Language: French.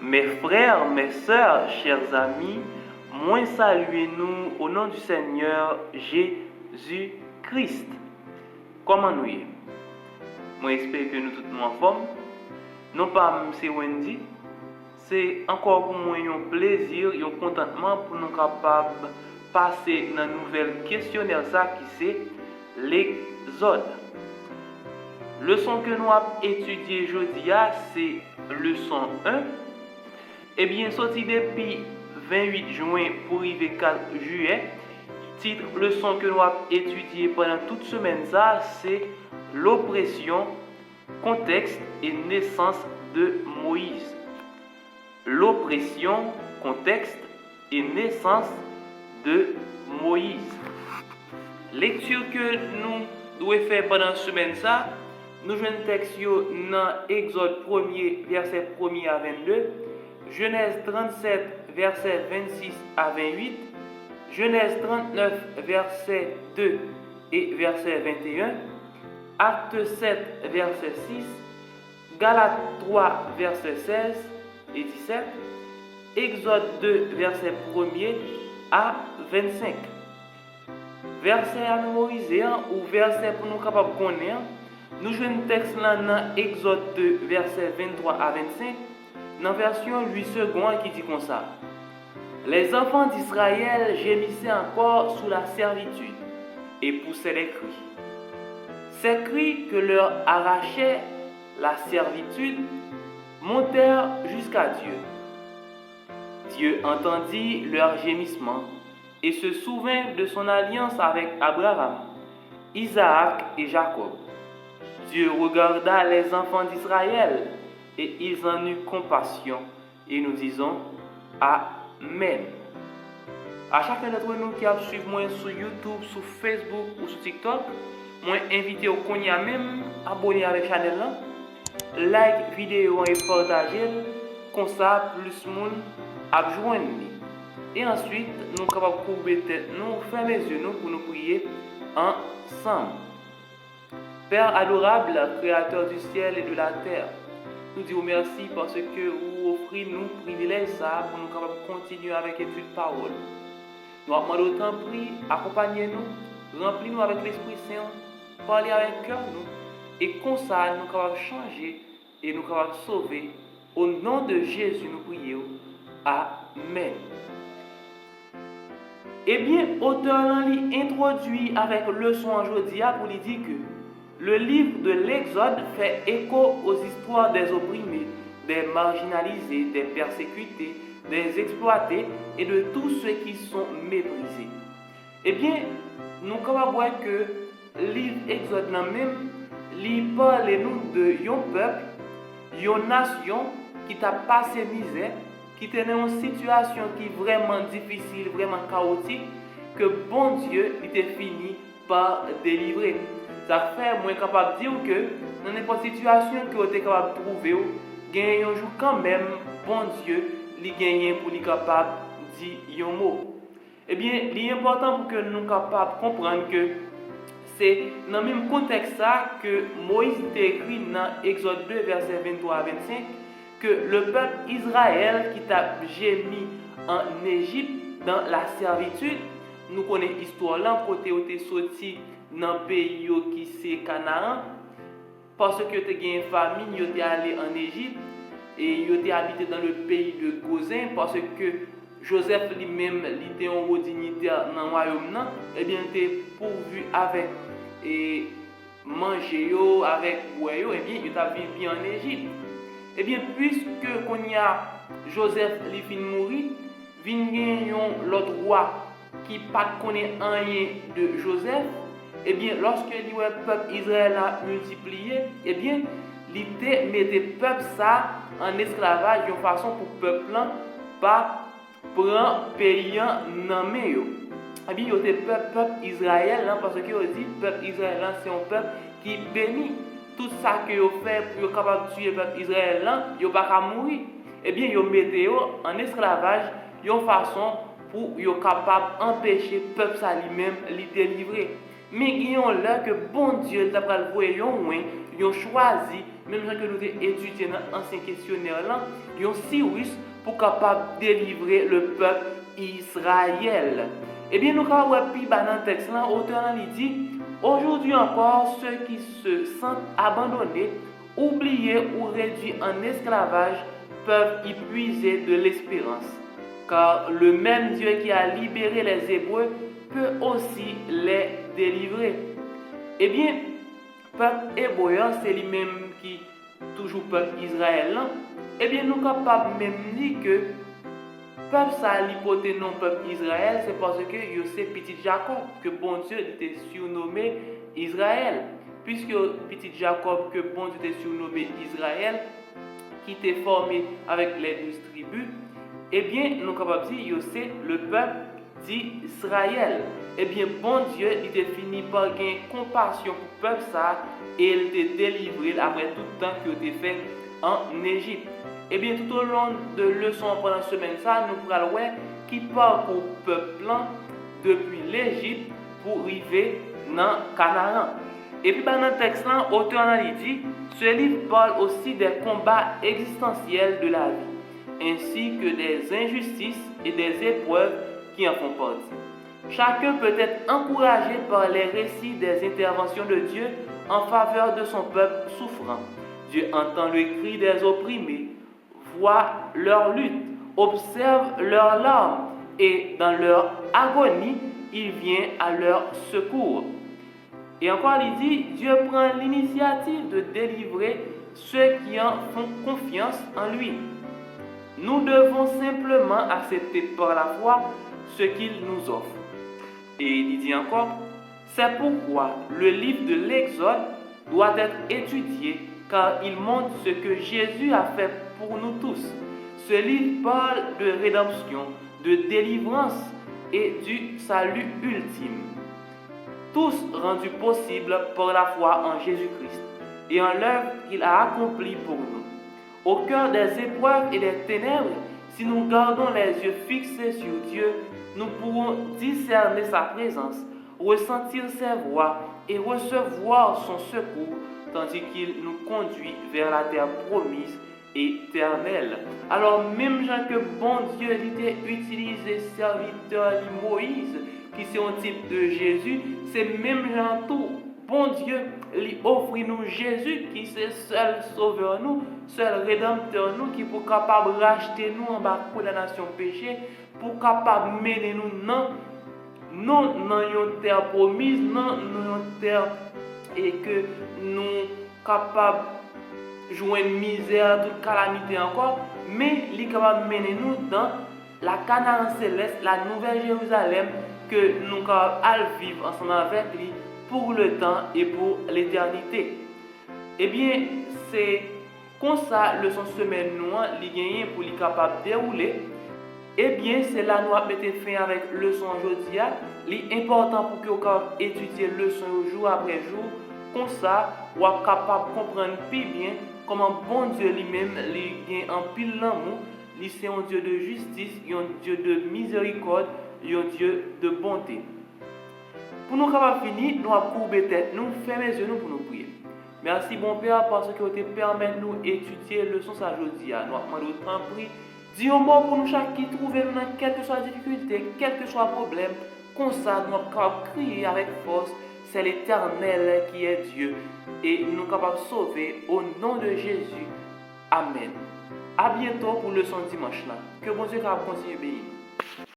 Mes frères, mes sœurs, chers amis, moi saluez-nous au nom du Seigneur Jésus-Christ. Comment nous y? Moi espère que nous tous nous en forme. Non pas M. Wendy, c'est encore pour moi un plaisir et un contentement pour nous capables de passer dans une nouvelle questionnaire ça qui c'est l'Exode. Leçon que nous avons étudiée aujourd'hui, c'est leçon 1. Eh bien, sorti depuis 28 juin pour arriver 4 juillet, titre leçon que nous avons étudié pendant toute semaine, ça, c'est l'oppression, contexte et naissance de Moïse. L'oppression, contexte et naissance de Moïse. Lecture que nous devons faire pendant la semaine, ça, nous jouons un texte dans Exode 1er, verset 1er à 22, Genèse 37, verset 26 à 28, Genèse 39, verset 2 et verset 21, Acte 7, verset 6, Galates 3, verset 16 et 17, Exode 2, verset 1er à 25. Verset à mémoriser ou verset pour nous capables de connaître, nous jouons un texte dans Exode 2, verset 23 à 25, dans version 8 secondes qui dit comme ça. Les enfants d'Israël gémissaient encore sous la servitude et poussaient des cris. Ces cris que leur arrachait la servitude montèrent jusqu'à Dieu. Dieu entendit leur gémissement et se souvint de son alliance avec Abraham, Isaac et Jacob. Dieu regarda les enfants d'Israël et ils en eurent compassion. Et nous disons Amen. À chacun d'entre nous qui a suivi moi sur YouTube, sur Facebook ou sur TikTok, moi invité au Konya même, abonner avec la chaîne là, like vidéo et partager, comme ça plus monde a joindre. Et ensuite, nous sommes capables de courber tête, nous fermer les yeux nous pour nous prier ensemble. Père adorable, créateur du ciel et de la terre, nous disons merci parce que vous offrez nous privilège ça pour nous capables de continuer avec l'étude de parole. Nous demandons autant prix, accompagnez-nous, remplis-nous avec l'Esprit Saint, parlez avec cœur nous, et comme ça nous capables de changer et nous capables de sauver. Au nom de Jésus, nous prions. Amen. Eh bien, auteur introduit avec leçon aujourd'hui pour lui dire que le livre de l'Exode fait écho aux histoires des opprimés, des marginalisés, des persécutés, des exploités et de tous ceux qui sont méprisés. Eh bien, nous pouvons voir que le livre Exode même, il parle nous de un peuple, une nation qui t'a passé misère, qui était dans une situation qui est vraiment difficile, vraiment chaotique, que bon Dieu était fini par délivrer. Ça fait moi capable de dire que dans n'importe quelle situation que vous êtes capable de trouver, gagnez un jour quand même, bon Dieu, il gagne pour être capable de dire un mot. Eh bien, il est important pour que nous soyons capables de comprendre que c'est dans le même contexte ça que Moïse a écrit dans Exode 2, verset 23 à 25, que le peuple Israël qui t'a gémi en Égypte dans la servitude, nous connaissons l'histoire là, côté où tu es sorti dans le pays qui c'est Canaan, parce que tu as une famille, tu es allé en Égypte et tu es habité dans le pays de Gozin, parce que Joseph lui-même était un haut dignitaire dans le royaume, et bien tu es pourvu avec et manger, avec boire, et bien tu as vécu en Égypte. Eh bien, puisque qu'on y a Joseph li fin mourir, vin gen l'autre roi qui pas connaît rien de Joseph, eh bien, lorsque le peuple Israël a multiplié, eh bien, il mettait peuple ça en esclavage de façon pour peuple pas prendre paysan nan men yo. Eh bien, il y a peuple Israël parce que on dit peuple Israël c'est un peuple qui bénit. Tout ça que vous faites pour être capable de tuer le peuple Israël, vous ne pouvez pas mourir. Eh bien, vous mettez en esclavage, une façon pour être capable d'empêcher le peuple lui-même de délivrer. Mais il y a là que bon Dieu d'après le voyant ils ont choisi, même gens que nous avons étudié dans l'ancien questionnaire, là, ils ont Cyrus pour capable délivrer le peuple Israël. Eh bien, nous avons vu dans le texte, l'auteur dit, aujourd'hui encore, ceux qui se sentent abandonnés, oubliés ou réduits en esclavage peuvent y puiser de l'espérance. Car le même Dieu qui a libéré les Hébreux peut aussi les délivrer. Eh bien, peuple hébreu, c'est lui-même qui toujours peuple Israël. Eh bien, nous sommes capables même dire que peuple ça l'hypothèse non peuple Israël, c'est parce que c'est petit Jacob que bon Dieu était surnommé Israël. Puisque petit Jacob que bon Dieu était surnommé Israël, qui était formé avec les 12 tribus, eh bien, nous sommes capables de dire que c'est le peuple d'Israël. Eh bien, bon Dieu, il était fini par gagner compassion pour le peuple ça et il était délivré après tout le temps qu'il était fait en Égypte. Eh bien, tout au long de leçon pendant la semaine, ça, nous pourrons voir qui parcourt le peuple depuis l'Égypte pour arriver dans Canaan. Et puis, dans le texte, l'auteur a dit, ce livre parle aussi des combats existentiels de la vie, ainsi que des injustices et des épreuves qui en font partie. Chacun peut être encouragé par les récits des interventions de Dieu en faveur de son peuple souffrant. Dieu entend le cri des opprimés, voit leur lutte, observe leurs larmes et dans leur agonie, il vient à leur secours. Et encore, il dit, Dieu prend l'initiative de délivrer ceux qui en font confiance en lui. Nous devons simplement accepter par la foi ce qu'il nous offre. Et il dit encore, c'est pourquoi le livre de l'Exode doit être étudié car il montre ce que Jésus a fait pour nous tous. Ce livre parle de rédemption, de délivrance et du salut ultime. Tous rendus possibles par la foi en Jésus-Christ et en l'œuvre qu'il a accomplie pour nous. Au cœur des épreuves et des ténèbres, si nous gardons les yeux fixés sur Dieu, nous pourrons discerner sa présence, ressentir ses voix et recevoir son secours, tandis qu'il nous conduit vers la terre promise éternelle. Alors, même Jean que bon Dieu était utilisé serviteur Moïse, qui c'est un type de Jésus, c'est même Jean tout. Bon Dieu lui offre nous Jésus qui c'est seul sauveur nous, seul rédempteur nous, qui pour capable racheter nous en bas pour la nation péché, pour capable mener nous non une terre promise, non une terre et que nous capable joindre misère, toute calamité encore, mais il est capable de mener nous dans la Canaan céleste, la nouvelle Jérusalem, que nous allons vivre ensemble avec lui pour le temps et pour l'éternité. Eh bien, c'est comme ça, le son semaine noire, il gagne pour être capable de dérouler. Eh bien, c'est là nous avons mis fin avec le son aujourd'hui. L'important pour que vous étudiez le son jour après jour, comme ça, vous êtes capable de comprendre plus bien comment bon Dieu lui-même gagne en pile l'amour. C'est un Dieu de justice, un Dieu de miséricorde, un Dieu de bonté. Pour nous capables finir, nous avons courbé tête, nous fermons les yeux pour nous prier. Merci bon Père parce que vous permis de nous étudier le son aujourd'hui. Nous avons demandé en prier. Dis un mot pour nous chaque qui trouve nous dans quelle que soit la difficulté, quel que soit le problème. Comme ça, nous avons crier avec force. C'est l'Éternel qui est Dieu. Et nous sommes capables de sauver au nom de Jésus. Amen. À bientôt pour le son dimanche là. Que bon Dieu continue à bénir.